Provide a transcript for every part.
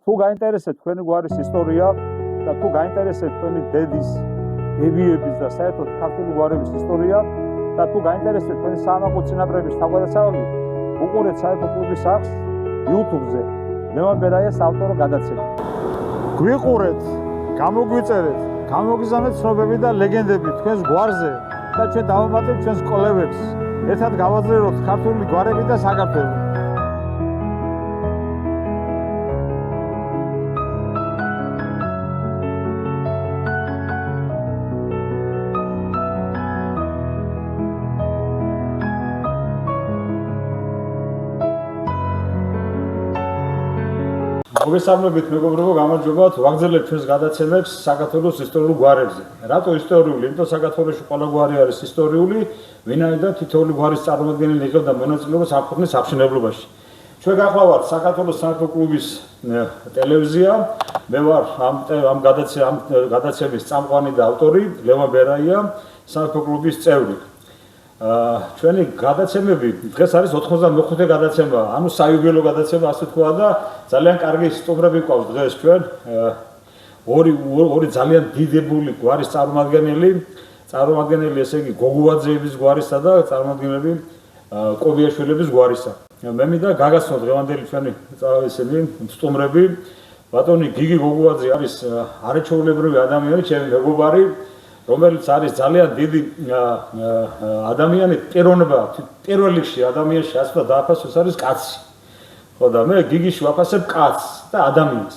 თუ გაინტერესებთ თქვენი გვარის ისტორია და თუ გაინტერესებთ თქვენი დედის, ბებიების და საერთოდ ქართული გვარების ისტორია და თუ გაინტერესებთ თქვენი საამაყო წინაპრების თავგადასავალი, უყურეთ საერთო კლუბის აქვს YouTube-ზე ლევან ბერაიას ავტორო გადაცემა. გვიყურეთ, გამოგვიწერეთ, გამოგიზავნეთ ცნობები და ლეგენდები თქვენს გვარზე და ჩვენ დავამატებთ ჩვენს კოლეგებს. ერთად გავაძლიეროთ ქართული გვარები და საქართველო. მოგესალმებით მეგობრებო, გამარჯობათ. ვაგრძელებთ ჩვენს გადაცემებს საქართველოს ისტორიულ გვარებზე. რატო ისტორიული? იმიტომ საქართველოში ყველა გვარი არის ისტორიული, ვინაიდან თითოეული გვარის წარმომადგენელი იღებდა მონაწილეობას ამ ქვეყნის აღშენებლობაში. ჩვენ გახლავართ საქართველოს სამეფო კლუბის ტელევიზია. მე ვარ ამ გადაცემის წამყვანი და ავტორი ლევან ბერაია, სამეფო კლუბის წევრი. ჩვენი გადაცემები დღეს არის 95-ე გადაცემა, ანუ საიუბილეო გადაცემა, ასე თქვა და ძალიან კარგი სტუმრები გვყავს დღეს ჩვენ. ორი ძალიან დიდებული გვარის წარმომადგენელი, ესე იგი გოგუაძეების გვარისა და წარმომადგენელი კობიაშვილების გვარისა. მე მინდა გაგაცნო დღევანდელი ჩვენი ესენი სტუმრები. ბატონი გიგი გოგუაძე არის არაჩვეულებრივი ადამიანი, ჩემი მეგობარი, რომელიც არის ძალიან დიდი ადამიანი, პირველ რიგში ადამიანში ასე და დააფასოს არის კაცი. ხო და მე გიგიში ვაფასებ კაცს და ადამიანს.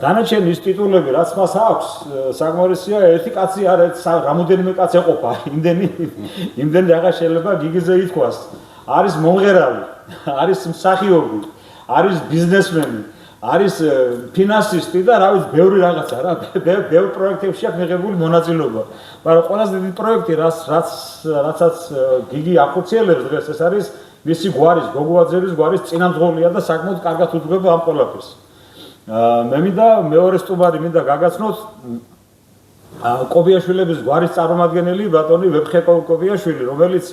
დანარჩენი ის ტიტულები, რაც მას აქვს, საკმარისია, ერთი კაცი არ რამოდენიმე კაც ეყოფა. იმდენი აღარ შეიძლება გიგიზე ითქვას. არის მომღერალი, არის მსახიობი, არის ბიზნესმენი, არის ფინანსისტი და რა ვიცი, ბევრი რაღაცა რა, ბევრ პროექტებში აქვს მიღებული მონაწილეობა. მაგრამ ყველაზე დიდი პროექტი, რაცაც გიგი ახორციელებს დღეს, ეს არის მისი გვარის, გოგუაძეების გვარის წინამძღოლია და საკმაოდ კარგად უძღვება ამ ყველაფერს. მე მინდა მეორე სტუმარი მინდა გაგაცნოთ კობიაშვილების გვარის წარმომადგენელი ბატონი ვეფხე კობიაშვილი, რომელიც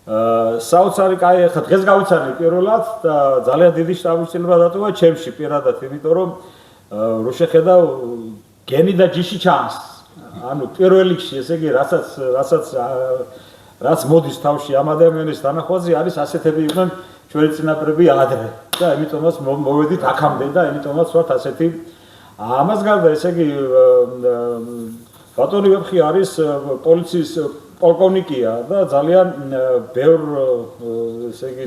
საოცარი კაი ახლა დღეს გავიცანე პირველად და ძალიან დიდი შთაბეჭდილება დატოვა ჩემში პირადად, იმიტომ რომ რო შეხედავ გენი და ჯიში ჩანს. ანუ პირველ რიგში, ესე იგი, რაც მოდის თავში ამ ადამიანის თანახვაზე არის ასეთები იყვნენ ჩვენი წინაპრები ადრე და ამიტომაც მოვედით აქამდე და ამიტომაც ვართ ასეთი. ამას გარდა, ესე იგი, ბატონი ვეფხი არის პოლიციის პოლკოვნიკია და ძალიან ბევრ, ესე იგი,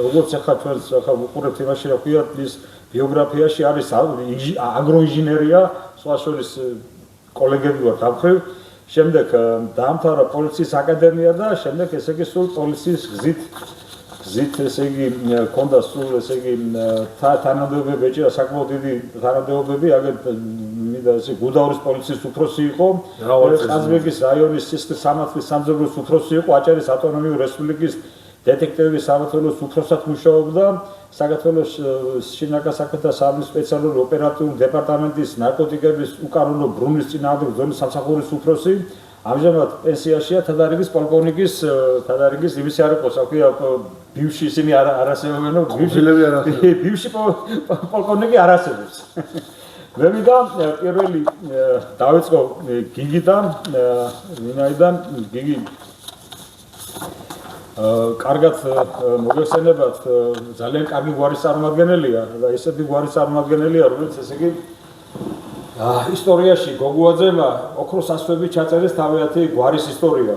როგორც ახლა ჩვენს უყურებთ იმაში რა ქვია, ის ბიოგრაფიაში არის აგროინჟინერია, სხვა შორის კოლეგები ვართ ამ მხრივ. შემდეგ დაამთავრა პოლიციის აკადემია და შემდეგ, ესე იგი, სულ პოლიციის გზით, ესე იგი, ჰქონდა სულ, ესე იგი, თანამდებობები, ეჭირა sakmod დიდი თანამდებობები, აგერ მინდა ესე გუდაურის პოლიციის უფროსი იყო, ყაზბეგის რაიონის სისხლის სამართლის სამძებნოს უფროსი იყო, აჭარის ავტონომიური რესპუბლიკის დეტექტივების სამმართველოს უფროსად მუშაობდა, საქართველოს შინაგან საქმეთა სამინისტროს სპეციალური ოპერატიული დეპარტამენტის ნარკოტიკების უკანონო ბრუნვის წინააღმდეგ ბრძოლის სამსახურის უფროსი. ამჟამად პენსიაშია თადარიგის პოლკოვნიკის, იმისი არ იყო, საქვია ბივში ისინი არ არსებობენ, ბივში პოლკოვნიკი არ არსებობს. მე მინდა პირველი დავიწყო გიგიდან, ვინაიდან გიგი კარგად მოგეხსენებათ, ძალიან კარგი გვარის წარმომადგენელია და ესეთი გვარის წარმომადგენელია, რომელიც ესე იგი ისტორიაში გოგუაძემ ოქროს ასვები ჩაწერეს თავიანთი გვარის ისტორია.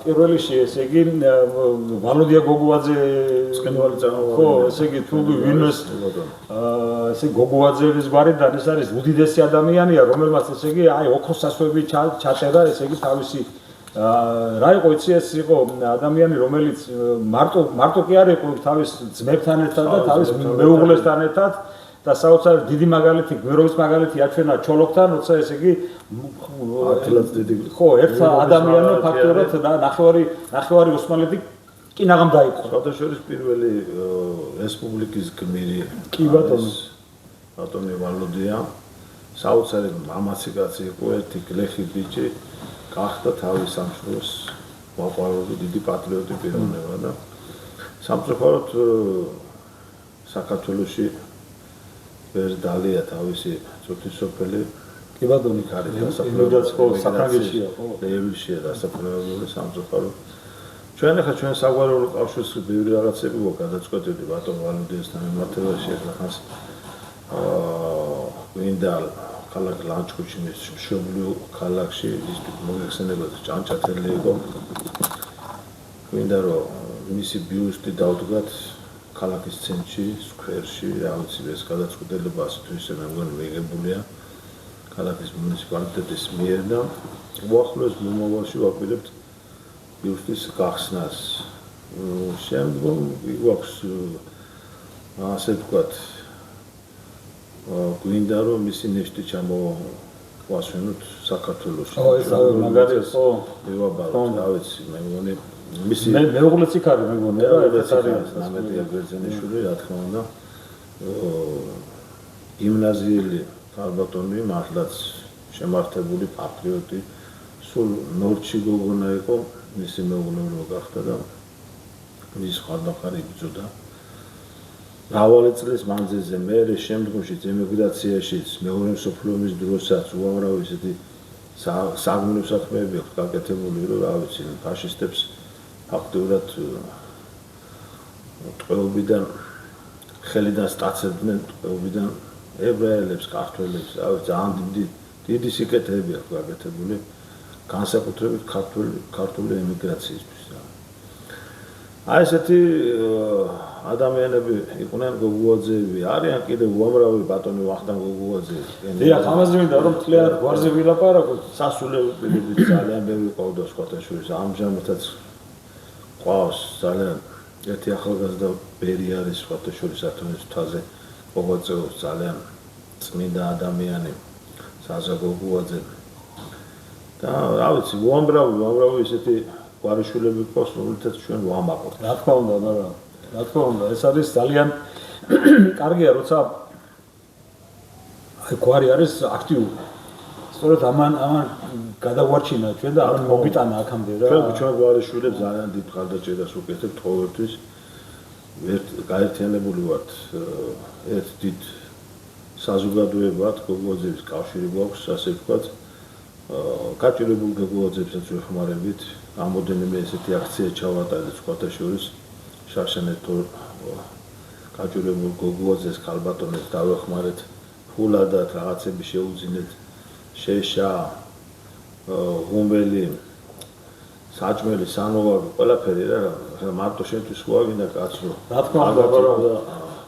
პირველ რიგში, ესე იგი, ვალოდია გოგუაძე, ხო, ესე იგი, თუ ვინმეს ესე გოგუაძეების გვარიდან ეს არის უდიდესი ადამიანია, რომელმაც ესე იგი, ოქროს ასვები ჩაწერა, ესე იგი, თავისი რა იყო იცი, ეს იყო ადამიანი, რომელიც მარტო კი არ იყო თავის ძმებთან ერთად და თავის მეუღლესთან ერთად და საოცარი დიდი მაგალითი, გვიროვის მაგალითი აჩვენა ჩოლოქთან, როცა ესე იგი ხო, ერთ ადამიანო ფაქტორად და ნახევარი ოსმალეთი კინაღამ დაიყო. საერთაშორის პირველი რესპუბლიკის გმირი კი ბატონო. ბატონი ვალოდია, საოცარი მამაცი კაცი იყო, ერთი გლეხი ბიჭი, გახდა თავის სამშობლოს მოყვარული დიდი პატრიოტი პიროვნება და სამწუხაროდ საქართველოში ვერ დალია თავისი წუთი სოფელი კი ბატონო, იმედაც ხო საფრანგეთშია ხო? ლევილშია დასაფლავებული სამწუხარო. ჩვენ ახლა ჩვენ საგვარეულო კავშირს ბევრი რაღაცები გვაქვს გადაწყვეტილი ბატონ ვალუდიასთან მიმართებაში ახლა ხანს გვინდა ქალაქ ლანჩხუთის მშობლიურ ქალაქში ის მოგეხსენებათ ჭანჭათელი იყო. გვინდა რომ მისი ბიუსტი დავდგათ ქალაქის ცენტრში, სკვერში, რა ვიცი ეს გადაწყვეტილება ასეთვise მე მგონი მიღებულია ქალაქის მუნიციპალიტეტის მიერ და უახლოეს მომავალში ვაპირებთ ბიუსტის გახსნას. შემდგომ გვაქვს ასე ვთქვათ გვინდა რომ მისი ნეშტი ჩამოვასვენოთ საქართველოში. ეს მაგარია ხო? ვიბაბალოთ, რა ვიცი, მე მგონი მისი მეუღლეც იქ არის, მე მგონი რა, ეს არის ნამეტია ბერძენიშვილი, რა თქმა უნდა. გიმნაზიელი ალბათონი მართლაც შემართებული პატრიოტი, სულ ნორჩი გოგონა იყო, მისი მეუღლე რო გახდა და მის ხარდახარი იბრძოდა. მრავალი წლის მანძილზე მე შემდგომშიც ემიგრაციაშიც მეორე მსოფლიო ომის დროსაც უამრავი ესეთი საგმირო საქმეები აქვს გაკეთებული, რომ რა ვიცი, ფაშისტებს ფაქტობრივად ტყვეობიდან ხელიდან სტაცებდნენ, ტყვეობიდან ებრაელებს, ქართველებს, რა ვიცი, ძალიან დიდი სიკეთეები აქვს გაკეთებული, განსაკუთრებით ქართული ემიგრაციისთვის. აი ესეთი ადამიანები იყვნენ გოგუაძეები, არიან კიდევ უამრავი ბატონი ვახტანგ გოგუაძეები. დიახ, ამაზე მინდა რომ მთლიანად გვარზე ვილაპარაკოთ. სასულიერო ძალიან ბევრი ყავდა სხვათა შორის, ამჟამადაც ყავს ძალიან ერთი ახალგაზრდა ბერი არის სხვათა შორის ათონის მთაზე მოღვაწეობს ძალიან წმინდა ადამიანი საზა გოგუაძე. და რა ვიცი, უამრავი ესეთი გვარიშვილები ყავს, რომელთაც ჩვენ ვამაყობთ. რა თქმა უნდა, მაგრამ რა თქმა უნდა, ეს არის ძალიან კარგია, როცა აი გვარი არის აქტიური. სწორედ ამან გადაგვარჩინა ჩვენ და ამან მოგიტანა აქამდე რა. ჩვენ გვარიშვილებს ძალიან დიდ მხარდაჭერას ვუკეთებთ ყოველთვის. გაერთიანებული ვართ ერთ დიდ საზოგადოებად, გოგუაძეების კავშირი გვაქვს, ასე ვთქვათ. გაჭირებულ გოგუაძეებსაც ვეხმარებით. რამოდენიმე ესეთი აქცია ჩავატარეთ სხვათა შორის. შარშანეთო გაჭირებულ გოგუაძეს ქალბატონებს დავეხმარეთ. ფულადად რაღაცები შეუძინეთ. შეშა ღუმელი საჭმელი სანოვარი ყველაფერი რა მარტო შენთვის ვაგინა კაცო რა თქმა უნდა მაგრამ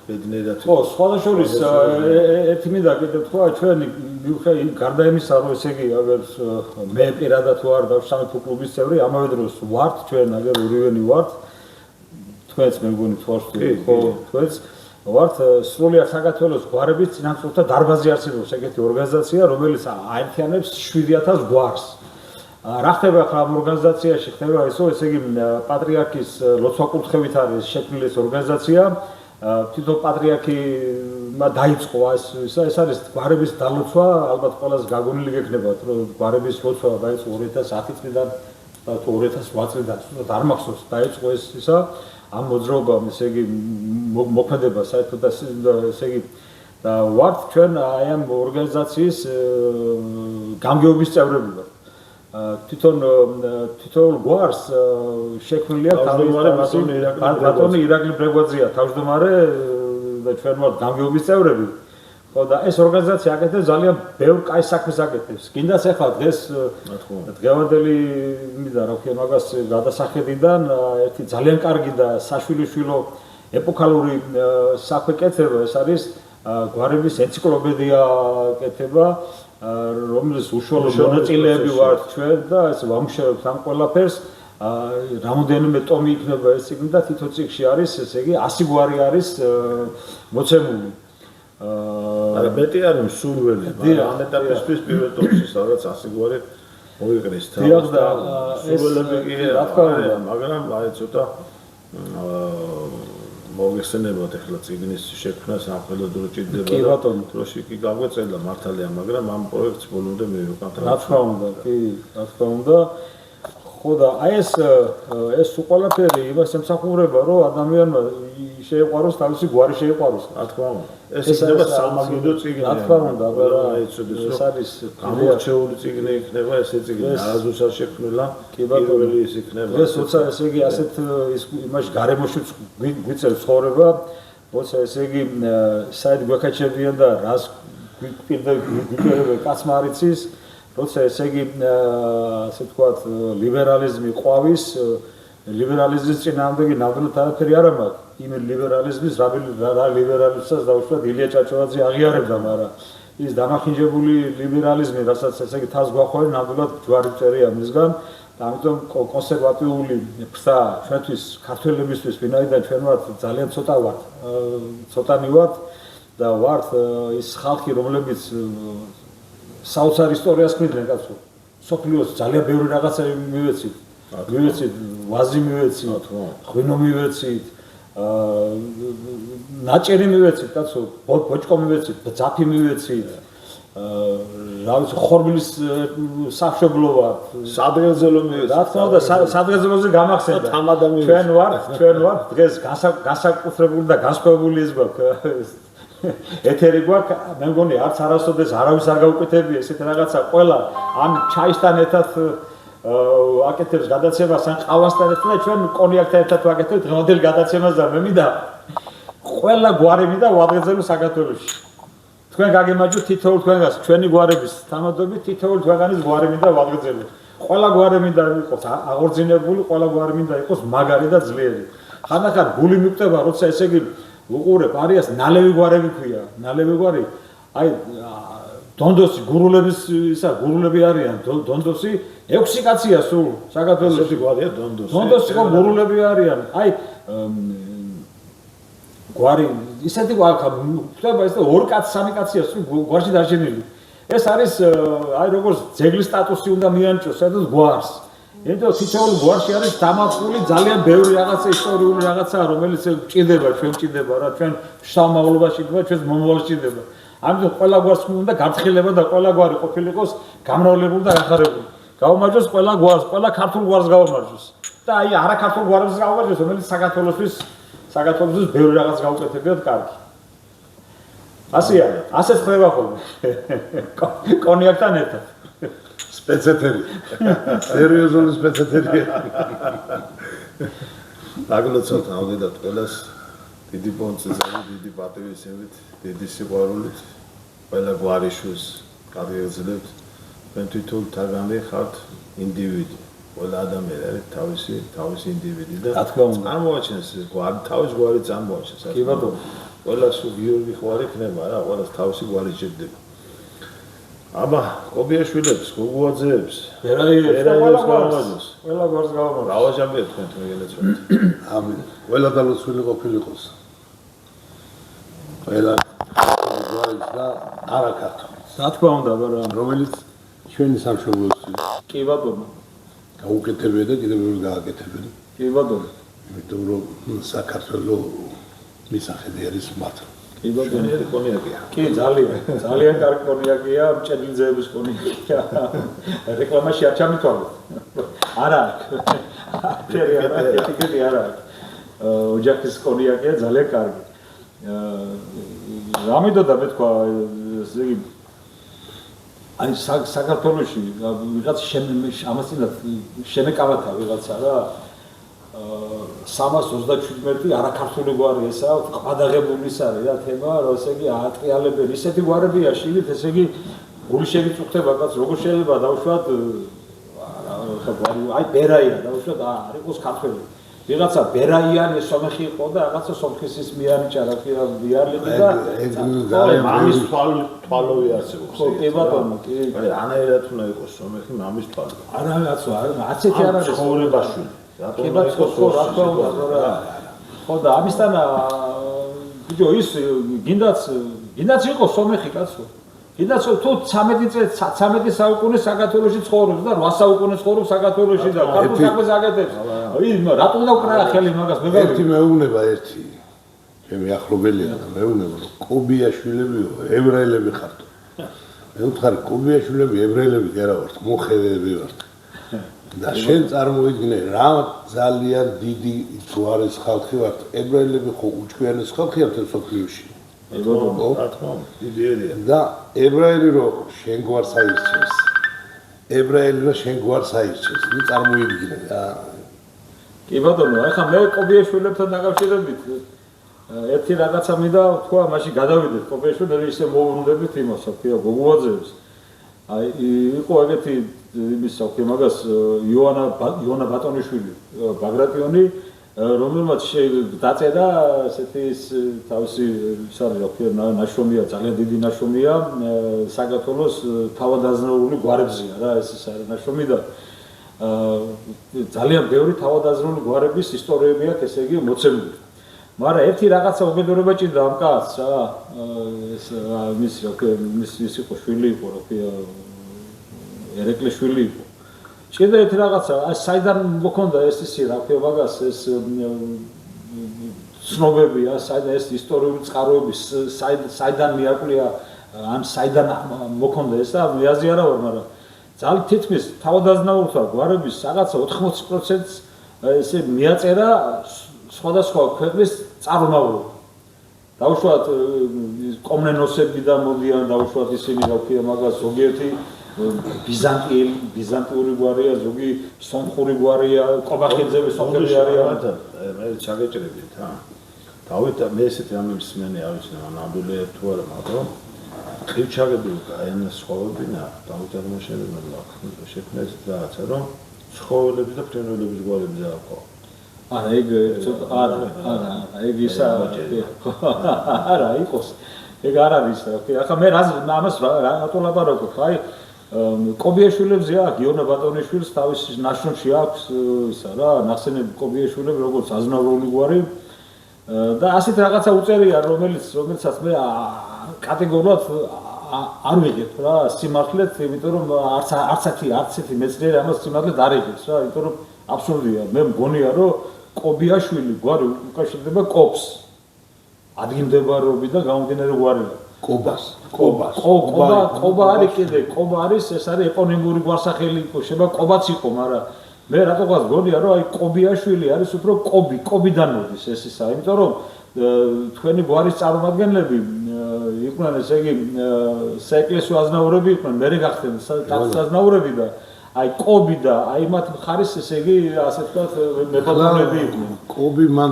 ბედნიერად ხო სხვა შორის ერთი მინდა კიდევ თქვა ჩვენ მიუხედავად გარდა იმისა რომ ესე იგი აგერ მე პირადად ვარ და სამეფო კლუბის წევრი ამავე დროს ვართ ჩვენ აგერ ორივენი ვართ თქვენც მე მგონი თვალს ხო თქვენც ვართ სრულიად საქართველოს გვარების წინამძღოლთა დარბაზი არსებობს ეგეთი ორგანიზაცია რომელიც აერთიანებს 7000 გვარს რა ხდება ახლა ამ ორგანიზაციაში ხდება ისო ესე იგი პატრიარქის ლოცვა-კურთხევით არის შექმნილი ეს ორგანიზაცია თვითონ პატრიარქმა დაიწყო ეს არის გვარების დალოცვა ალბათ ყველას გაგონილი გექნებათ რომ გვარების ლოცვა დაიწყო 2010 წლიდან და 2008 წლიდან თუნდაც არ მახსოვს დაიწყო ეს ისა ამ მოძრაობამ ესე იგი მოქმედება საერთოდ ესე იგი და ვართ ჩვენ აი ამ ორგანიზაციის გამგეობის წევრები ვართ თვითონ გვარს შექმნილია ბატონი ირაკლი ბრეგვაძეა თავმჯდომარე და ჩვენ ვართ გამგეობის წევრები ხო და ეს ორგანიზაცია აკეთებს ძალიან ბევრ კაი საქმეს აკეთებს კიდაც ახლა დღეს დღევანდელი მინდა რა ვქენ მაგას გადასახედიდან ერთი ძალიან კარგი და საშვილიშვილო ეპოქალური საქმე კეთება ეს არის გვარების ენციკლოპედია კეთება რომელიც უშუალო მონაწილეები ვართ ჩვენ და ეს ვამუშავებთ ამ ყველაფერს რამოდენიმე ტომი იქნება ეს წიგნი და თითო წიგნში არის ესე იგი 100 გვარი არის მოცემული არა მეტი არის მსურველი მაგრამ ამ ეტაპისთვის პირველ ტომში სადაც 100 გვარი მოიყრეს დიახ და სრულები კი რა თქმა უნდა მაგრამ აი ცოტა მოგეხსენებათ ახლა წიგნის შექმნა სამხედრო ჭირდება კი ბატონო დროში კი გაგვეწელა მართალია მაგრამ ამ პროექტს ბოლომდე მივიყვანთ რა თქმა უნდა კი რა თქმა უნდა ხო და აი ეს ყველაფერი იმას ემსახურება, რომ ადამიანმა შეიყვაროს თავისი გვარი შეიყვაროს. რა თქმა უნდა. ეს იქნება სამაგიდო წიგნი. რა თქმა უნდა, მაგრამ ეს არის გამორჩეული წიგნი იქნება, ესე წიგნი არასდროს შექმნილა. პირველი ის იქნება. ეს როცა ესე იგი ასეთ იმაში გარემოში გვიწევს ცხოვრება, როცა ესე იგი საერთოდ გვეკაჩებიან და რას გვიკვირდება კაცმა არ იცის, როცა ესე იგი ასე ვთქვათ ლიბერალიზმი ყვავის, ლიბერალიზმის წინააღმდეგი ნამდვილად არაფერი არ მაქვს. იმ ლიბერალიზმის რა ლიბერალიზმსაც დაუშვათ ილია ჭაჭავაძე აღიარებდა, მაგრამ ის დამახინჯებული ლიბერალიზმი, რასაც ესე იგი თავს გვახოვენ, ნამდვილად ჯვარი წერია მისგან. ამიტომ კონსერვატიული ფრთა ჩვენთვის ქართველებისთვის ვინაიდან ჩვენ ვართ ძალიან ცოტა ვართ, ცოტანი ვართ და ვართ ის ხალხი, რომლებიც საოცარ ისტორიას ქმნიდნენ კაცო. სოფლიოს ძალიან ბევრი რაღაცა მივეცით. მივეცით ვაზი მივეცით, ღვინო მივეცით, ნაჭერი მივეცით კაცო, ბოჭკო მივეცით, ძაფი მივეცით. რა ვიცი ხორბლის სამშობლო ვარ სადღერძელო მივეცით. რა თქმა უნდა სადღერძელოზე გამახსენდა. ჩვენ ვართ დღეს განსაკუთრებული და განსხვავებული ის გვაქვს. ეთერი გვაქვს, მე მგონი არც არასოდეს არავის არ გაუკეთებია ესეთ რაღაცა ყველა ამ ჩაისთან ერთად აკეთებს გადაცემას ან ყავასთან ერთად და ჩვენ კონიაკთან ერთად ვაკეთებთ დღევანდელ გადაცემას და მე მინდა ყველა გვარი მინდა ვადღეძელო საქართველოში. თქვენ გაგემარჯვეთ თითოეულ თქვენგანს ჩვენი გვარების თანადობით თითოეულ თქვენგანის გვარი მინდა ვადღეძელო. ყველა გვარი მინდა იყოს აღორძინებული, ყველა გვარი მინდა იყოს მაგარი და ძლიერი. ხანდახან გული მიკვდება, როცა ესე იგი უყურებ არიას ნალევი გვარები ქვია, ნალევი გვარი. აი დონდოსი გურულების ისა გურულები არიან, დონდოსი 6 კაცია სულ საქართველოში გვარია დონდოსი. დონდოსი ხო გურულები არიან. აი გვარი ისეთი გვარი ხდება ეს 2 კაცი 3 კაცია სულ გვარში დარჩენილი. ეს არის აი როგორც ძეგლის სტატუსი უნდა მიანიჭოს სადაც გვარს. იმიტომ თითოეულ გვარში არის დამარხული ძალიან ბევრი რაღაცა ისტორიული რაღაცა, რომელიც ჭირდება, ჩვენ ჭირდება რა, ჩვენ შთამომავლობაში ჭირდება, ჩვენს მომავალში ჭირდება. ამიტომ ყველა გვარს უნდა გაფრთხილება და ყველა გვარი ყოფილიყოს გამრავლებული და გახარებული. გავამარჯოს ყველა გვარს, ყველა ქართულ გვარს გავამარჯოს. და აი არა ქართულ გვარს გავამარჯოს, რომელიც საქართველოსთვის ბევრი რაღაც გაუკეთებიათ კარგი. ასეა, ასეც ხდება ხოლმე. კონიაკთან ერთად. სპეცეთერი. სერიოზული სპეცეთერი. აგლოცოთ ავდეთ ყველას დიდი პონცეზარი, დიდი პატივისცემით, დიდი სიყვარულით ყველა გვარიშვილს გადაეძლევთ. თქვენ თვითონ თაგანი ხართ ინდივიდი. ყველა ადამიანი არის თავისი ინდივიდი და წარმოაჩენს გვარი, თავის გვარი წარმოაჩენს. კი ბატონო. ყველას გიორგი ხვარი ხნება რა, ყველას თავისი გვარი ჭირდება. აბა, კობიაშვილებს, გოგუაძეებს, ყველა გვარს გავამარჯოს. დავაჟამბეთ თქვენ მოგელეცოთ. ამინ. ყველა დალოცვილი ყოფილიყოს. ყველა გვარის და არა ქართულის. რა თქმა უნდა, მაგრამ რომელიც ჩვენი სამშობლოსთვის კი ბატონო. გაუკეთებია და კიდევ ბევრი გააკეთებია. კი ბატონო. იმიტომ რომ საქართველოს მისახედი არის მათ. კი ბატონო. კონიაკია. კი ძალიან კარგი კონიაკია, მჭედლიძეების კონიაკია. რეკლამაში არ ჩამითვალოთ. არა. ტიკეტი არა. ოჯახის კონიაკია ძალიან კარგი. რამედოდა მე თქვა ესე იგი აი საქართველოში ვიღაც ამასინათ შემეკავათა ვიღაცა რა 327 არაქართული გვარი ესა ყადაღებული ის არის რა თემა რომ ესე იგი აატრიალებენ ისეთი გვარებია შილით ესე იგი გული შეგიწუხდება კაც როგორ შეიძლება დავუშვათ აი ბერაია დავუშვათ არ იყოს ქართველი ვიღაცა ბერაიანი სომეხი იყო და რაღაცა სომხის მიანიჭა რა ქვია ვიარლები და მამის თვალოვი არსებობს. ხო, კი ბატონო, კი. აი, ანაერად უნდა იყოს სომეხი მამის თვალი. არა, კაცო, ასეთი არ არის ცხოვრებაშვილი. კი ბატონო, ხო, რა თქმა უნდა, რა. ხო და ამისთან ბიჭო ის გინდაც იყოს სომეხი კაცო. გინდაც თუ 13 საუკუნის საქართველოში ცხოვრობს და 8 საუკუნის ცხოვრობს საქართველოში და ქართულ საქმეს აკეთებს. აი, რატო უნდა უკრა ხელი მაგას მე ერთი მეუბნება ერთი. ჩემი ახლობელია და მეუბნება რომ კობიაშვილებიო, ებრაელები ხართ. მე ვთქვი კობიაშვილები ებრაელები კი არა ვართ, მოხევეები ვართ. და შენ წარმოიდგინე რა ძალიან დიდი ჯვარის ხალხი ვართ ებრაელები ხო უჩვიანეს ხალხი ართ მსოფლიოში და ებრაელი რო შენ გვარს აირჩევს ებრაელი რო შენ გვარს აირჩევს ნუ წარმოიდგინე რა კი ბატონო ახლა მე კობიაშვილებთან დაკავშირებით ერთი რაღაცა მინდა თქვა მაშინ გადავიდეთ კობიაშვილები ისე მოუბრუნდებით იმას ოფიო გოგუაძეებს აი იყო ეგეთი იმის ოფიო მაგას იოანა ბატონიშვილი ბაგრატიონი რომელმაც დაწერა ესეთი თავისი ისარი ოფიო ნაშრომია ძალიან დიდი ნაშრომია საქართველოს თავადაზნაურული გვარებზია რა ეს ის არის ნაშრომი და ძალიან ბევრი თავადაზნაურული გვარების ისტორიები აქვს ესე იგი მოცემული მაგრამ ერთი რაღაცა უბედურება ჭირდა ამ კაცს რა ეს მის იყო შვილი იყო რა ერეკლე შვილი იყო ჭირდა ერთი რაღაცა აი საიდან მოქონდა ეს ისი რა ქვია მაგას ეს ცნობები საიდან ეს ისტორიული წყაროები საიდან მიაკვლია ან საიდან მოქონდა ეს და მე აზიარა ვარ მაგრამ ძალიან თითქმის თავადაზნაურთა გვარების რაღაცა 80%-ს ესე მიაწერა სხვადასხვა ქვეყნის წარმომავლობა. დაუშვათ კომნენოსები და მოდიან დაუშვათ ისინი რა ქვია მაგას ზოგიერთი ბიზანტიური გვარია, ზოგი სომხური გვარია, ყობახიძეების სომხები არიან. მე ჩაგეჭრებით რა. დავით მე ესეთი ამის მენი არ ვიცი ნამდვილი თუ არა მაგრამ ხივჩაგები აიანას ცხოვრობინა დავით აღმაშენებელმა შექმნა ეს რაღაცა რომ ცხოვრების და ფრენველების გვარები დააყო. არა ეგ არა ეგ ისა არა იყოს ეგ არ არის რა ქვია ახლა მე ამას რატო ლაპარაკობ აი კობიაშვილებზე აქვს გიორგი ბატონიშვილს თავის ნაშრომში აქვს ისა რა ნახსენები კობიაშვილები როგორც აზნაურული გვარი და ასეთ რაღაცა უწერია რომელიცაც მე კატეგორიულად არ ვიღებ რა სიმართლეთ იმიტომ რომ არც ერთი მეცნიერი ამას სიმართლეთ არ იღებს რა იმიტომ რომ აბსურდია მე მგონია რომ კობიაშვილი გვარი უკავშირდება კობს ადგილმდებარეობი და გამომდინარე გვარია კობა არის კიდე კობა არის ეს არის ეპონიმური გვარსახელი იყო შეიძლება კობაც იყო მაგრამ მე რატოღაც გონია რომ აი კობიაშვილი არის უფრო კობიდან მოდის ეს ისა იმიტომ რომ თქვენი გვარის წარმომადგენლები იყვნენ ესე იგი საეკლესიო აზნაურები იყვნენ მე გახდნენ საზნაურები და აი კობი და აი მათ მხარის ესე იგი ასე ვთქვათ მებრძოლები იყვნენ კობი მან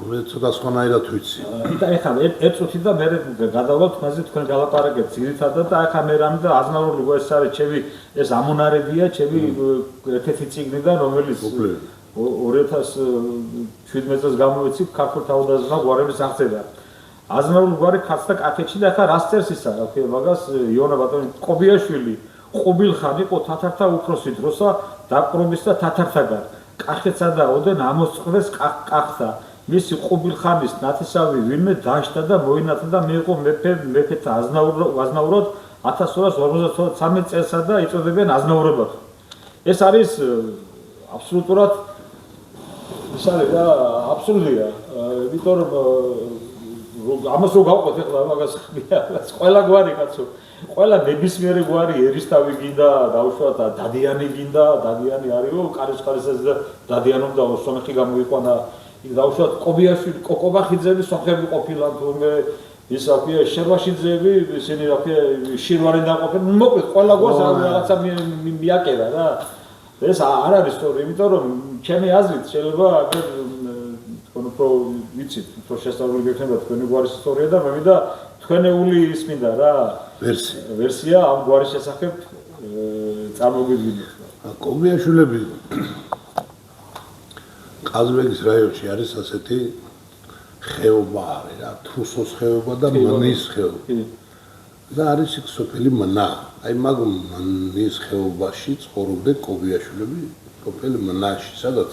მე ცოტა სხვანაირად ვიცი და ეხლა ეწუთი და მე გადავალ თქვენზე თქვენ გალაპარაკებთ ძირითადად და ახლა მე რამე და აზნაურული ეს არის ჩემი ეს ამონარებია ჩემი ერთ-ერთი წიგნიდან რომელიც 2017 წელს გამოვიცი ქართულ თავადაზნაურ გვარების აღწერა აზნაურული გვარი ქართლ და კახეთში და ახლა რას წერს ისა რა ქვია მაგას იონა ბატონი კობიაშვილი ყუბილხან იყო თათართა უფროსი დროსა დაპყრობის და თათართაგან კახეთსა და ოდენ ამოსწყდეს კახთა მისი ყუბილხანის ნათესავი ვინმე დააშთა და მოინათლა და მიიღო მეფეთა აზნაურად 1253 წელსა და იწოდებიან აზნაურებად ეს არის აბსოლუტურად ის არის რა აბსურდია იმიტომ რომ ამას რო გავყვეთ ახლა მაგას ყველა გვარი კაცო ყველა ნებისმიერი გვარი ერისთავი გინდა დაუშვათ დადიანი გინდა დადიანი არისო კარიშხალისას და დადიანომ და სომხი გამოიყვანა იქ დაუშვათ კობიაშვილი კოკობახიძეები სომხები ყოფილან თურმე ის რა ქვია შერვაშიძეები ისინი რა ქვია შირვანი დაყოფენ მოკლედ ყველა გვარს რაღაცა მიაკერა რა ეს არ არის სწორი იმიტომ რომ ჩემი აზრით შეიძლება აგერ თქვენ უფრო ვიცით უფრო შესწავლილი გექნება თქვენი გვარის ისტორია და მე მინდა თქვენეული ის მინდა რა ვერსია ამ გვარის შესახებ წარმოგიდგინოთ. კობიაშვილები ყაზბეგის რაიონში არის ასეთი ხეობა არის რა თრუსოს ხეობა და მნის ხეობა. და არის იქ სოფელი მნა. აი მაგ მნის ხეობაში ცხოვრობდნენ კობიაშვილები სოფელი მნაში, სადაც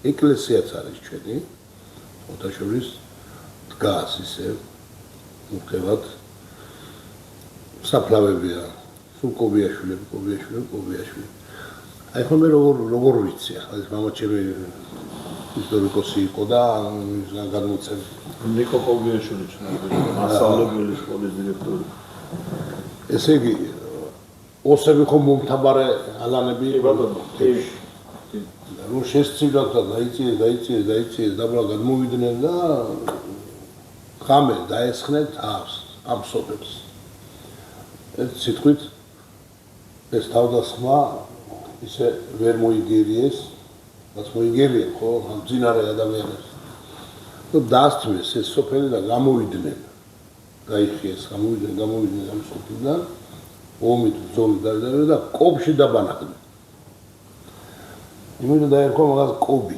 ეკლესიაც არის ჩვენი ოთაშორის დგას ისე უკევად საფლავებია სულ კობიაშვილი აი ხომ მე როგორ ვიცი ახლა ეს მამა ჩემი ისტორიკოსი იყო და გადმოცემ ნიკო კობიაშვილი მასწავლებელი სკოლის დირექტორი ესე იგი ოსები ხომ მომთაბარე ალანები რომ შესწავლათ და დაიციეს დაბლა გადმოვიდნენ და ხამე დაესხნენ თავს ამ სოფელს. ეს სიტყვით ეს თავდასხმა ისე ვერ მოიგერიეს, რაც მოიგერია ხო ამ ძინარე ადამიანებს. და დაასწრეს ეს სოფელი და გამოვიდნენ. გაიხიეს, გამოვიდნენ ამ სოფლიდან, ომით ბრძოლით და კობში დაბანაკდნენ. იმით დაერქვა მაგას კობი.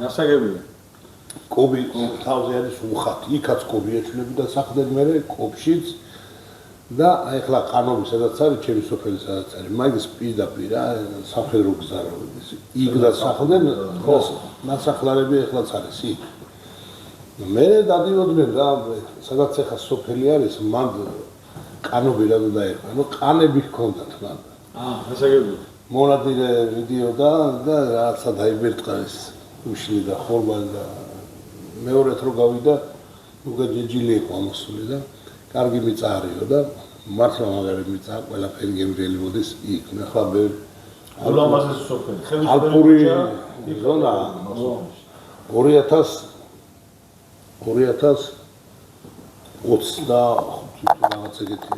გასაგებია. კობი თავზე არის უხათი, იქაც კობი ეჩვენები და სახლდნენ მე კობშიც და აი ახლა ყანოვი სადაც არის, ჩემი სოფელი სადაც არის, მაგის პირდაპირ სამხედრო გზა რა იქ და სახლდნენ, ხო, ნასახლარები ახლაც არის იქ. მე დადიოდნენ და სადაც ახლა სოფელი არის, მან ყანოვი რა დაერქვა, ნუ ყანები ჰქონდათ მან. გასაგებია. მონადირე მიდიოდა და რაღაცა დაიბერტყა ეს უშლი და ხორბალი და მეორედ რო გავიდა უკვე ჯიჯილი იყო ამოსული და კარგი მიწარიო და მართლა მაგარი მიწა ყველაფერი გემრიელი მოდის იქ ნახლა მე ულამაზესი სოფელი ალპური ზონა 2020 რაღაც ეგეთი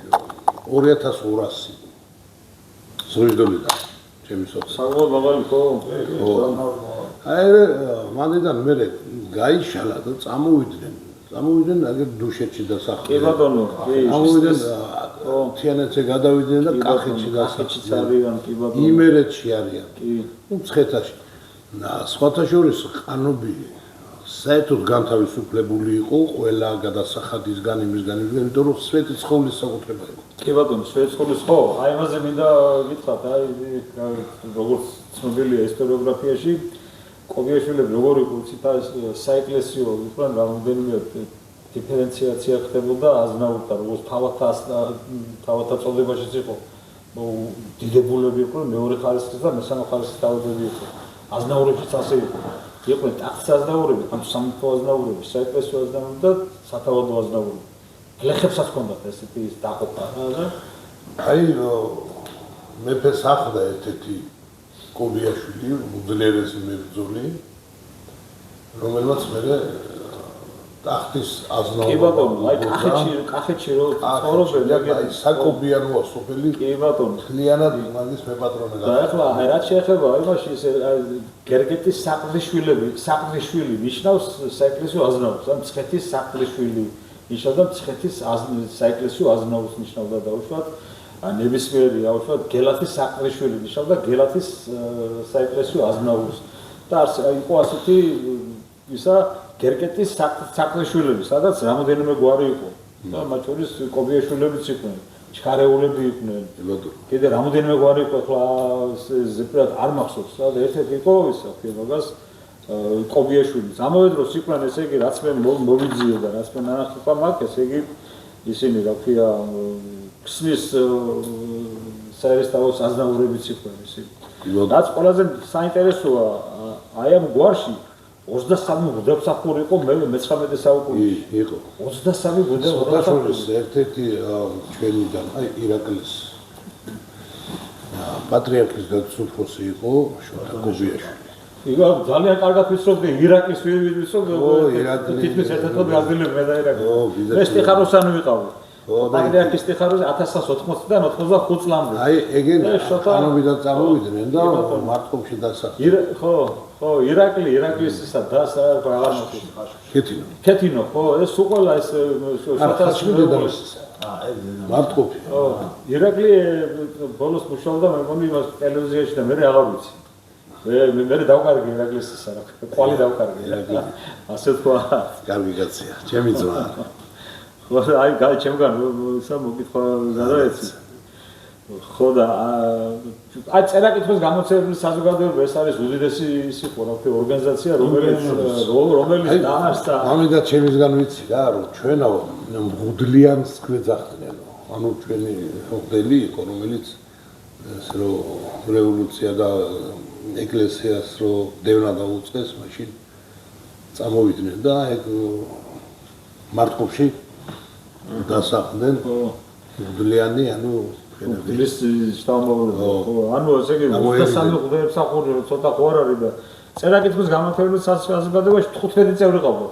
2200 ზოიდოლიდან ჩემი სოფელი საკმაოდ მაღალი ხო? აი მანდიდან მე გაიშალა და წამოვიდნენ აგერ დუშეთში დასახლდნენ. კი ბატონო, კი. წამოვიდნენ თიანეთზე გადავიდნენ და კახეთში დასახლდნენ. კი ბატონო. იმერეთში არიან. კი. მცხეთაში. სხვათა შორის ყანობი საერთოდ განთავისუფლებული იყო ყველა გადასახადისგან იმისგან, იმიტომ რომ სვეტი ცხოვლის საკუთრება იყო. კი ბატონო, სვეტი ცხოვლის ხო, აი ამაზე მინდა გითხრათ, აი როგორც ცნობილია ისტორიოგრაფიაში, კობიაშვილები როგორ იყო ციტა საეკლესიო უკან რამდენიმე დიფერენციაცია ხდებოდა აზნაურთა, როგორც თავათა წოდებაშიც იყო. დიდებულები იყვნენ, მეორე ხარისხის და მესამე ხარისხის თავადები იყო. აზნაურებიც ასე იყო. იყვნენ ტახტის აზნაურები, ან სამეფო აზნაურები, საეკლესიო აზნაურები და სათავადო აზნაურები. გლეხებსაც ჰქონდათ ესეთი დაყოფა რა. აი მეფეს ახლდა ერთ-ერთი კობიაშვილი, უძლიერესი მებრძოლი, რომელმაც მე ტახტის აზნაურობა. კი ბატონო, აი კახეთში რო ცხოვრობენ, აი საკობიანოა სოფელი. კი ბატონო. მთლიანად მაგის მეპატრონე და ახლა აი რაც შეეხება იმაში ეს გერგეტის საყდრიშვილი ნიშნავს საეკლესიო აზნაურს, ან მცხეთის საყდრიშვილი ნიშნავდა მცხეთის საეკლესიო აზნაურს ნიშნავდა დაუშვათ ნებისმიერი აუშვათ გელათის საყდრიშვილი ნიშნავდა გელათის საეკლესიო აზნაურს და იყო ასეთი ისა გერგეტის საყდრიშვილები, სადაც რამოდენიმე გვარი იყო და მათ შორის კობიაშვილებიც იყვნენ, ჩხარეულები იყვნენ. კიდე რამოდენიმე გვარი იყო, ახლა ზეპრად არ მახსოვს და ერთ-ერთი იყო ისა მაგას კობიაშვილიც. ამავე დროს იყვნენ ესე იგი რაც მე მოვიძიე და რაც მე ნანახი მაგ ესე იგი ისინი რა ქვია ქსნის საერისთავოს აზნაურებიც იყვნენ ისინი. რაც ყველაზე საინტერესოა აი ამ გვარში 23 ღვთისმსახური იყო მე-19 საუკუნეში. იყო. 23 ღვთისმსახური. ერთ-ერთი ჩვენიდან, აი ირაკლის პატრიარქის დაცულფოსი იყო შოთა კობიაშვილი. იგივე ძალიან კარგად ვიცნობდი ირაკლის ვიცნობდი თითქმის ერთ-ერთი გაზრდილი მე და ირაკი. მე სტიხაროსანი ვიყავი. პატრიარქის სტიხაროსი 1180-დან 85 წლამდე. აი ეგენ ხანობიდან წამოვიდნენ და მარტყოფში დასახლდნენ. ხო, ირაკლის ისა დასა აღარ მოხდა. ქეთინო, ხო, ეს უყოლა ეს შოთაში დედამისისა. მარტყოფი. ხო, ირაკლი ბოლოს მუშაობდა მე მგონი იმას ტელევიზიაში და მე აღარ ვიცი. მე დავკარგი ირაკლის ისა რა, ყვალი დავკარგი. ასე თქვა. კარგი კაცია, ჩემი ძმა. ხო, აი ჩემგან ისა მოგითხა გადაეცი. ხო და აი წერაკითხვის გამოცემის საზოგადოება ეს არის უდიდესი იყო რა ვთქვი ორგანიზაცია რომელიც დაარსდა ამიდა ჩემისგან ვიცი რა რომ ჩვენაო მღვდლიანს გვეძახდნენ ანუ ჩვენი მღვდელი იყო რომელიც ეს რო რევოლუცია და ეკლესიას რო დევნა დაუწყეს მაშინ წამოვიდნენ და ეგ მარტყოფში დასახლდნენ მღვდლიანი ანუ ის შტამბოლო ანუ ესე იგი 23 ღვთისმსახური ცოტა ხო არ არის და წერა-კითხვის გამართლების საზოგადოებაში 15 წევრი ყავდა.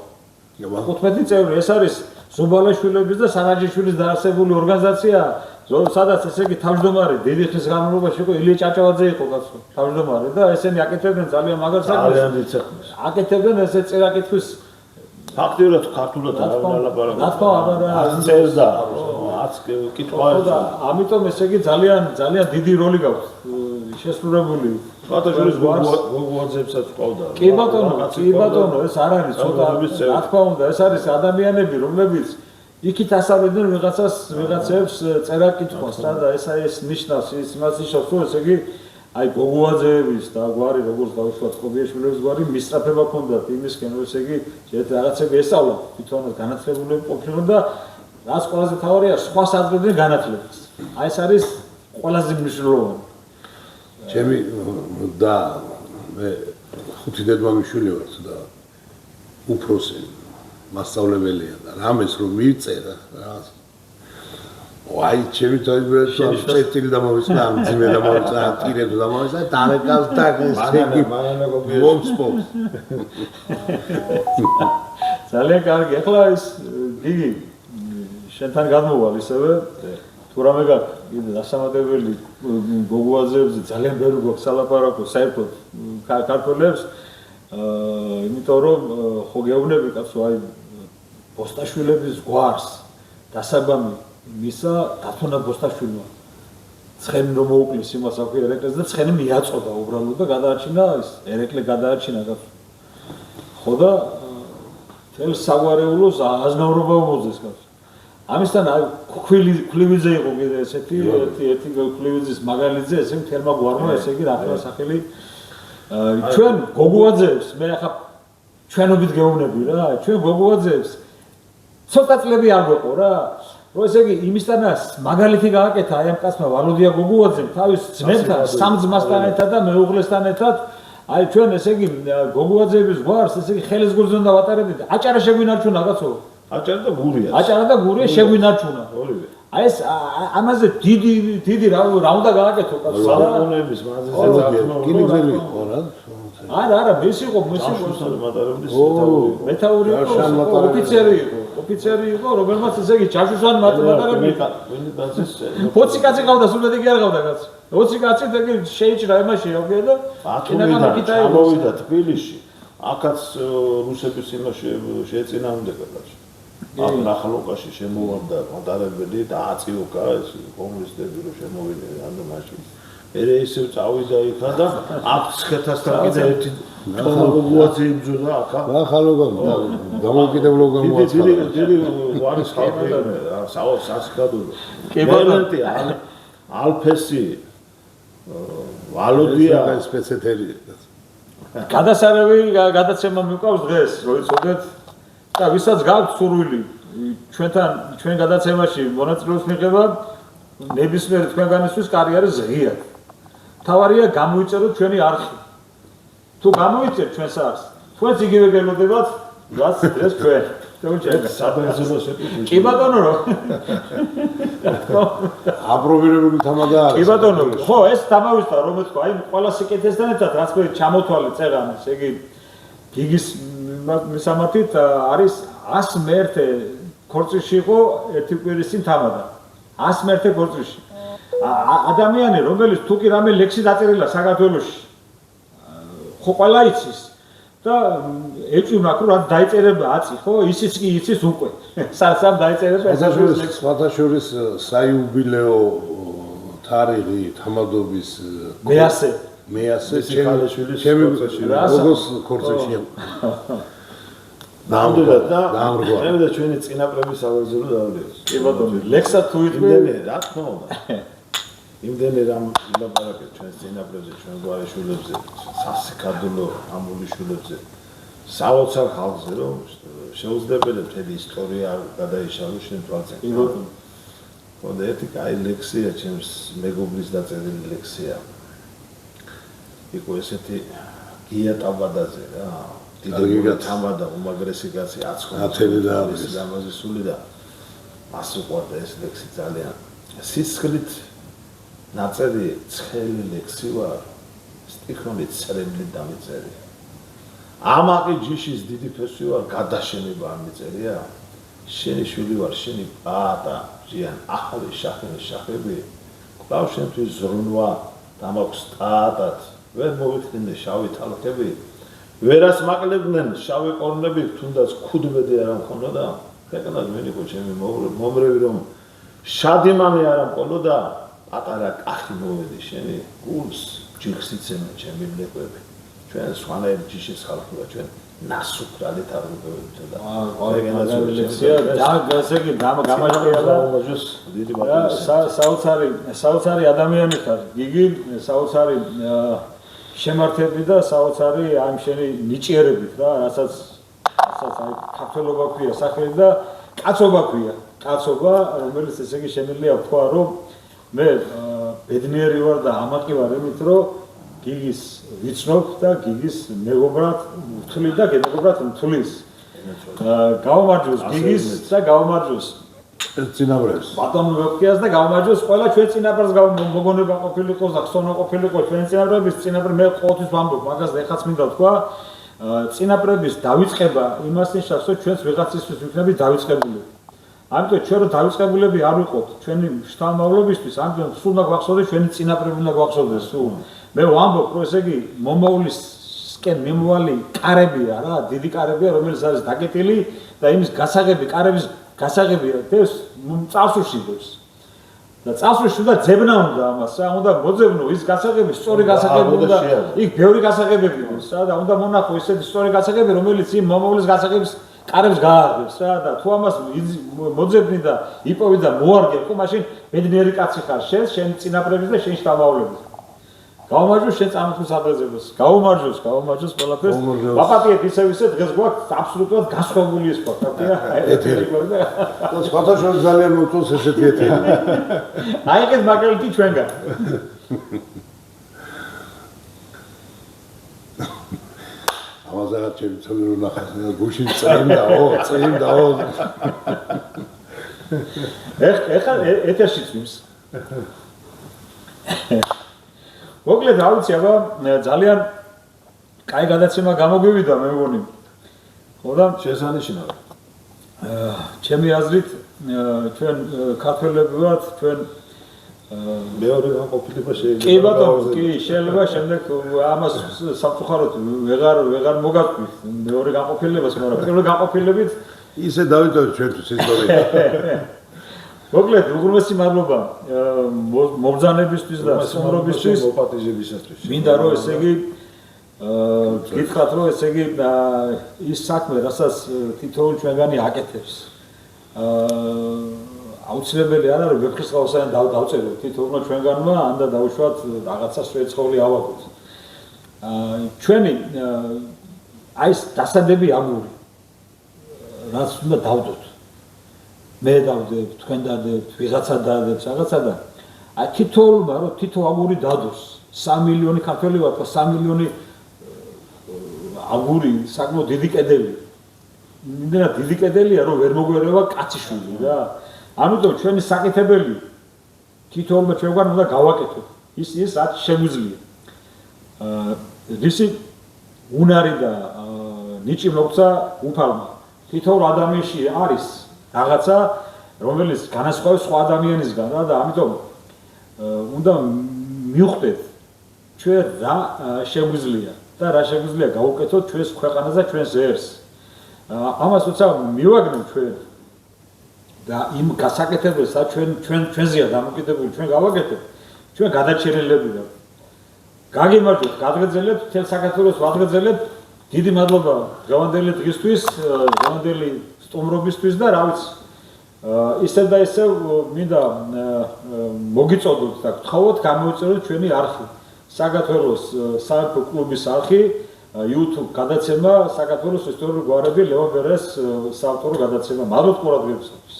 15 წევრი, ეს არის ზუბალაშვილების და სარაჯიშვილის დაარსებული ორგანიზაცია, სადაც ესე იგი თავმჯდომარე დიდი ხნის განმავლობაში იყო ილია ჭაჭავაძე იყო კაცო, თავმჯდომარე და ესენი აკეთებდნენ ძალიან მაგარ საქმეს. ძალიან დიდ საქმეს. აკეთებდნენ ესე წერა-კითხვის ფაქტიურად ქართულად არ ლაპარაკობ. რა თქმა უნდა, წერდა, არც კითხვა არ და ამიტომ ესე იგი ძალიან დიდი როლი გაქვს შესრულებული. ფათაშვილის გოგოაძეებსაც ყავდა. კი ბატონო, ეს არ არის ცოტა, რა თქმა უნდა, ეს არის ადამიანები, რომლებიც იქით ასწავლებდნენ ვიღაცებს წერა-კითხვას რა და ეს ნიშნავს იმას ნიშნავს, რომ ესე იგი აი გოგოაძეების და გვარი როგორც დავუშვათ ყობიაშვილების გვარი მისწრაფება ჰქონდათ იმისკენ, რომ ესე იგი რაღაცები ესწავლათ, თვითონაც განათლებულები ყოფილიყო და რაც ყველაზე მთავარია, სხვა საზრებდნენ განათლებას. აი ეს არის ყველაზე მნიშვნელოვანი. ჩემი და მე ხუთი დედმამიშვილი ვარ და უფროსი მასწავლებელია და რამეს რომ მივწერა რაღაც აი ჩემი თავი წეტილი და მოვიწყდა ძიმე და მოვიწყდა ტირებს და მოვიწყდა დარეკავს და მომსპობს ძალიან კარგი. ახლა ის გიგი შენთან გადმოვალ ისევე თუ რამე გაქვს კიდე დასამატებელი გოგოაძეებზე ძალიან ბევრი გვაქვს სალაპარაკო საერთოდ ქართველებს იმიტომ რომ ხო გეუბნები კაცო აი ბოსტაშვილების გვარს დასაბამი მისა დათუნა ბოსტაშვილმა ცხენი რომ მოუკლეს იმას აქვე ერეკლეს და ცხენი მიაწოდა უბრალოდ და გადაარჩინა ის ერეკლე გადაარჩინა კაცო ხო და თელ საგვარეულოს აზნაურობა მოძეს კაცო ამისთან აი ქლივიძე იყო კიდე ესეთი ერთი ქლივიძის მაგალითზე ესე თელმა გვარმა ესე იგი რა სახელი ჩვენ გოგოაძეებს მე ახლა ჩვენობით გეუბნები რა ჩვენ გოგოაძეებს ცოტა წლები არ გვეყო რა რომ ესე იგი იმისთანაც მაგალითი გააკეთა აი ამ კაცმა ვალოდია გოგოაძემ თავის ძმებთან სამ ძმასთან ერთად და მეუღლესთან ერთად აი ჩვენ ესე იგი გოგოაძეების გვარს ესე იგი ხელის გულზე უნდა ვატარებდით აჭარა შეგვინარჩუნა კაცო აჭარა და გურია შეგვინარჩუნა ორივე აი ეს ამაზე დიდი რა უნდა გააკეთო კაცო სალონების მაზეზე კინიგზელი ხო რა არა მის იყო მეთაური იყო ოფიცერი იყო რომელმაც ესე იგი ჯაშუშან მატარებდი ფოცი კაცი ყავდა სულედი კი არ ყავდა კაცი 20 კაცი ეგ შეიჭრა იმაში და ჩამოვიდა თბილისში აქაც რუსების იმაში შეეწინააღმდეგა კაცი აქ ნახალოკაში შემოვარდა მატარებელი და აწიოკა ეს კომუნისტები რომ შემოვიდნენ ანუ მაშინ ერე ისევ წავიდა იქა და აქ ცხედასთან კიდე ერთი გოგოაძე იბრძოდა აქ ნახალოკა გამოკიდებლო გამოაცხადა დიდი ვარის ხალხი სასკადურო კებალეთი ალფესი ვალოდია სპეცეთერი გადასარევი გადაცემა მიყვავს დღეს რო იცოდეთ და ვისაც გაქვთ სურვილი ჩვენ გადაცემაში მონაწილეობის მიღება ნებისმიერ თქვენგანისთვის კარიერის ღია თავარია გამოიწეროთ ჩვენი არხი თუ გამოიწერთ ჩვენს არხს თქვენც იგივე გელოდებათ რაც დღეს ჩვენ საბენზინო კი ბატონო რო აპრობირებული თამადა არის კი ბატონო ხო ეს თამავისთან რომ ეთქვა აი ყველა სიკეთესთან ერთად რაც მე ჩამოთვალე წერამის ეგ გიგის მისამართით არის 100 მერტე ქორწილში იყო ერთი კვირის წინ თამადა 100 მერტე ქორწილში ადამიანი რომელიც თუ კი რამე ლექსი დაწერილა საქართველოში ხო ყველა იცის და ეჭვმა რომ რა დაიწერება აწი ხო ისიც კი იცის უკვე სამ დაიწერება ფათაშვილის საიუბილეო თარიღი თამადობის მეასე ჩემი გოგოს ქორწილში ნამდვილად და მე და ჩვენი წინაპრების სავარძელო დავლიოს კი ბატონო ლექსა თუ იტყვი რა თქმა უნდა იმდენი რამ ლაპარაკეთ ჩვენ წინაპრებზე ჩვენ გვარიშვილებზე სასიკადულო ამულიშვილებზე საოცარ ხალხზე რომ შეუძლებელი მთელი ისტორია გადაიშალოს შენ თვალზე კი ბატონო ხო და ერთი კაი ლექსია ჩემს მეგობრის დაწერილი ლექსია იყო ესეთი გია ტაბადაძე რა დიდი თამადა უმაგრესი კაცი 10 და ამაზე სული და მას უყვარდა ეს ლექსი ძალიან სისხლით ნაწერი ცხელი ლექსი ვარ სტიქონით ცრემლით დამეწერია ამაყი ჯიშის დიდი ფესვი ვარ გადაშენება არ მიწერია შენი შვილი ვარ შენი პატა ზიან ახალი შახები კлау შენთვის ზრუნვა დამაქვს სტატად ვერ მოვიხდინე შავი თალხები ვერას მაკლებდნენ შავი ყორნები თუნდაც ქუდმედი არ ამქონოდა ქვეყნად ვერ იყო ჩემი მომრევი რომ შადიმანი არ ამყოლოდა პატარა კახი მოვედი შენი გულს ჯიხს იცემენ ჩემი მლეკვები ჩვენ სხვანაირი ჯიშის ხალხი ვარ ჩვენ ნასუქრალით არ ვიყავით და ლექსია და ესე იგი გამაჟღერა და დიდი ბატონი საოცარი ადამიანი ხარ გიგი საოცარი შემართები და საოცარი ამ შენი ნიჭიერებით რა რასაც აი ქართველობა ქვია სახელი და კაცობა ქვია კაცობა რომელიც ესე იგი შემიძლია ვთქვა რომ მე ბედნიერი ვარ და ამაყი ვარ იმით რომ გიგის ვიცნობ და გიგის მეგობრად ვთვლი და გემეგობრად ვთვლის გავამარჯოს გიგის და გავამარჯოს წინაპრებს ბატონ ვეფქიას და გავამარჯოს ყველა ჩვენ წინაპრებს მოგონება ყოფილიყო და ხსოვნა ყოფილიყო ჩვენ წინაპრების წინაპრები მე ყოველთვის ვამბობ მაგას და ეხაც მინდა ვთქვა წინაპრების დავიწყება იმას ნიშნავს რომ ჩვენს ვიღაცისთვის ვიქნებით დავიწყებული ამიტომ ჩვენ რომ დავიწყებულები არ ვიყოთ ჩვენი შთამომავლობისთვის ამიტომ სულ და გვახსოვდეს ჩვენი წინაპრები უნდა გვახსოვდეს სულ მე ვამბობ რომ ესე იგი მომავლისკენ მიმვალი კარებია რა დიდი კარებია რომელიც არის დაკეტილი და იმის გასაღები კარების გასაღები დევს წარსულში დევს და წარსულში და ძებნა უნდა ამას რა უნდა მოძებნო ის გასაღები სწორი გასაღები უნდა იქ ბევრი გასაღებები იყოს რა და უნდა მონახო ისეთი სწორი გასაღები რომელიც იმ მომავლის გასაღების კარებს გააღებს რა და თუ ამას მოძებნი და იპოვი და მოარგე ხო მაშინ ბედნიერი კაცი ხარ შენ წინაპრების და შენ შთამომავლების გავამარჯოს შენ წამოთმის აღზევას გავამარჯოს ყველაფერს ვაპატიეთ ისე დღეს გვაქვს აბსოლუტურად გასხვებული ის ფაქტია ეთერი და სხვადასხვა ძალიან მოწონს ესეთი ეთერი აი ეს მაგალითი ჩვენგან ამაზაღაც ჩემი ცოლი რო ნახეს გუშინ წეიმდაო ეხლა ეთერში წვიმს მოკლედ რა ვიცი აბა ძალიან კაი გადაცემა გამოგვივიდა მე მგონი ხო და შესანიშნავი ჩემი აზრით ჩვენ ქართველები ვართ ჩვენ მეორე განყოფილება შეიძლება კი ბატონო კი შეიძლება შემდეგ ამას სამწუხაროდ ვეღარ მოგაკვირთ მეორე განყოფილებას მაგრამ პირველ განყოფილებით ისე დავიტოვეთ ჩვენთვის ისტორია მოკლედ უღრმესი მადლობა მობრძანებისთვის და სტუმრობისთვის მოპატიჟებისათვის მინდა რომ ესე იგი გითხრათ რომ ესე იგი ის საქმე რასაც თითოეული ჩვენგანი აკეთებს აუცილებელი არ არის ვეფხისტყაოსანი დავწეროთ თითოეულმა ჩვენგანმა ანდა დავუშვათ რაღაცა სვეცხოვლი ავაგოთ ჩვენი აი ეს დასადები ამური რაც უნდა დავდოთ მე დავდებ თქვენ დადებთ ვიღაცა დადებთ რაღაცა და აი თითოეულმა რომ თითო აგური დადოს 3 მილიონი ქართველი ვართ და 3 მილიონი აგური საკმაოდ დიდი კედელი იმდენად დიდი კედელია რომ ვერ მოგვერევა კაციშვილი რა ამიტომ ჩვენი საკეთებელი თითოეულმა ჩვენგან უნდა გავაკეთოთ ის რაც შეგვიძლია რისი უნარი და ნიჭი მოგცა უფალმა თითოეულ ადამიანში არის რაღაცა რომელიც განასხვავებს სხვა ადამიანისგან რა და ამიტომ უნდა მივხვდეთ ჩვენ რა შეგვიძლია და რა შეგვიძლია გავუკეთოთ ჩვენს ქვეყანას და ჩვენს ერს ამას როცა მივაგნებ ჩვენ და იმ გასაკეთებელს ჩვენზეა დამოკიდებული ჩვენ გავაკეთებთ ჩვენ გადაჭერილები ვართ გაგიმარჯოთ გადაგძელებთ თელ საქართველოს ვადგძელებთ დიდი მადლობა დღევანდელი დღისთვის დღევანდელი სტუმრობისთვის და რა ვიცი ისევ და ისევ მინდა მოგიწოდოთ და გთხოვოთ გამოიწეროთ ჩვენი არხი საქართველოს სამეფო კლუბის არხი YouTube გადაცემა საქართველოს ისტორიული გვარები ლევონ ბერეს საავტორო გადაცემა მადლობთ ყურადღებისთვის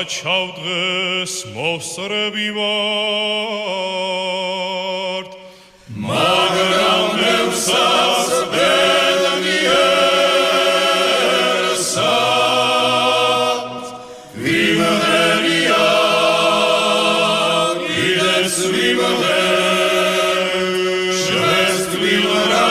საჩავდღეს მოსრები ვართ მაგრამ je reste vivre